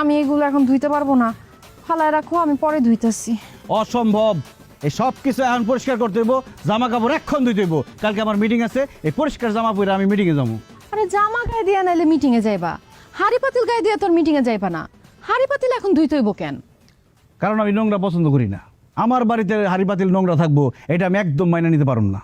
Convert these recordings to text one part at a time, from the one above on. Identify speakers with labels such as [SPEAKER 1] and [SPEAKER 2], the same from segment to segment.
[SPEAKER 1] আমি এগুলো এখন ধুইতে পারবো না, ফালায় রাখো, আমি পরে ধুইতেছি।
[SPEAKER 2] অসম্ভব, এই সব কিছু এখন পরিষ্কার করতে হইব, জামা কাপড় এক্ষণ ধুইতে হইব। কালকে আমার মিটিং আছে, এই পরিষ্কার জামা পরে আমি মিটিংয়ে যাবো।
[SPEAKER 1] আরে জামা গায়ে দিয়ে নাইলে মিটিং এ যাইবা, হাড়ি পাতিল গায়ে দিয়ে তোর মিটিং এ যাইবা না। হাড়ি পাতিল এখন ধুইতে হইব কেন?
[SPEAKER 2] কারণ আমি নোংরা পছন্দ করি না। আমার বাড়িতে হাড়ি পাতিল নোংরা থাকবো, এটা আমি একদম মাইনে নিতে পারব না।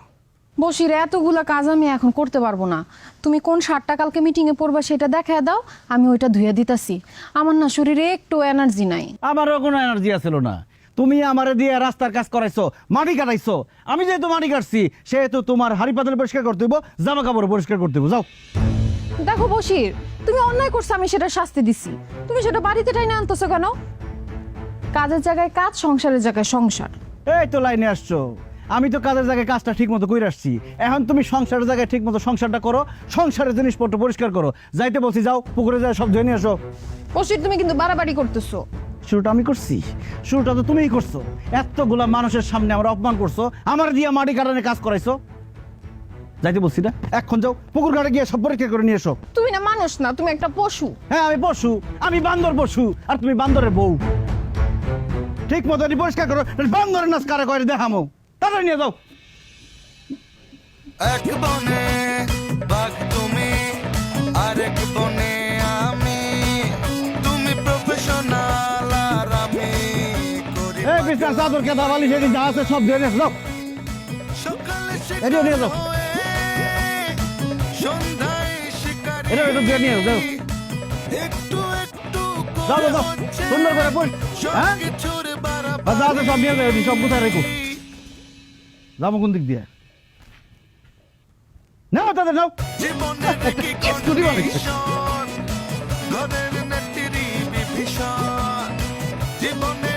[SPEAKER 1] বসির এতগুলা কাজ আমি এখন করতে পারবো না। তুমি কোন শার্টটা কালকে মিটিং এ পরবা সেটা দেখায় দাও, আমি ওইটা ধুয়ে দিতাছি। আমার না শরীরে একটু এনার্জি নাই।
[SPEAKER 2] আমারও কোনো এনার্জি আছিল না। তুমি আমারে দিয়ে রাস্তার কাজ করাইছো, মাটি কাটাইছো। আমি যেহেতু মাটি কাটছি, সেহেতু তোমার হাড়ি পাতিল পরিষ্কার করতে হইব, জামা কাপড় পরিষ্কার করতে হইব। যাও।
[SPEAKER 1] দেখো বসির, তুমি অন্যায় করছো, আমি সেটা শাস্তি দিছি, তুমি সেটা বাড়িতে টাইনে আনতেছো কেন? কাজের জায়গায় কাজ, সংসারের জায়গায় সংসার।
[SPEAKER 2] এই তো লাইনে আসছো। আমি তো কাজের জায়গায় কাজটা ঠিক মতো করে আসছি, এখন তুমি সংসারের জায়গায় ঠিক মতো সংসারটা করো, সংসারের জিনিসপত্র পরিষ্কার করো। যাইতে বলছি যাও, পুকুরে যায় সব ধুয়ে নিয়ে আসো।
[SPEAKER 1] বসির তুমি কিন্তু বাড়াবাড়ি করতেছো।
[SPEAKER 2] শুরুটা আমি করছি? শুরুটা তো তুমিই করছো। এতগুলা মানুষের সামনে আমার অপমান করছো, আমার দিয়ে মাটি কাটানোর কাজ করাইছো। যাইতে বলছি না, এখন যাও, পুকুর ঘাটে গিয়ে সব পরীক্ষা করে নিয়ে এসো।
[SPEAKER 1] তুমি না মানুষ না, তুমি একটা পশু।
[SPEAKER 2] হ্যাঁ আমি পশু, আমি বান্দর পশু, আর তুমি বান্দরের বউ। ঠিক মতো পরিষ্কার করো, বান্দরের নাচ কারে করে দেখামো। তাড়াতাড়ি নিয়ে যাও।
[SPEAKER 3] এক বনে বাঘ তুমি, আরেক বনে আমি। তুমি প্রফেশনাল আর আমি করি
[SPEAKER 2] এই বিছানার চাদর কেদা বালিশ এটি যা আছে সব ধুয়ে নিয়ে এসো, যাও।
[SPEAKER 3] সকালে
[SPEAKER 2] এটিও নিয়ে যাও।
[SPEAKER 3] সন্ধ্যায় শিকারি,
[SPEAKER 2] এটা একটু ধুয়ে নিয়ে এসো, যাও।
[SPEAKER 3] একটু একটু
[SPEAKER 2] যাও, যাও, যাও। সুন্দর করে পড়। হ্যাঁ?
[SPEAKER 3] কিছুর
[SPEAKER 2] আর যা আছে সব নিয়ে যাও, এটি সব কোথায় রেখো। যাবো কোন দিক দিয়ে? নাও তাদের নাও।
[SPEAKER 3] জীবনের কি
[SPEAKER 2] স্কুটি বানাইছে।
[SPEAKER 3] কন্ডিশন, ঘরের নেত্রী বিভীষণ, জীবনে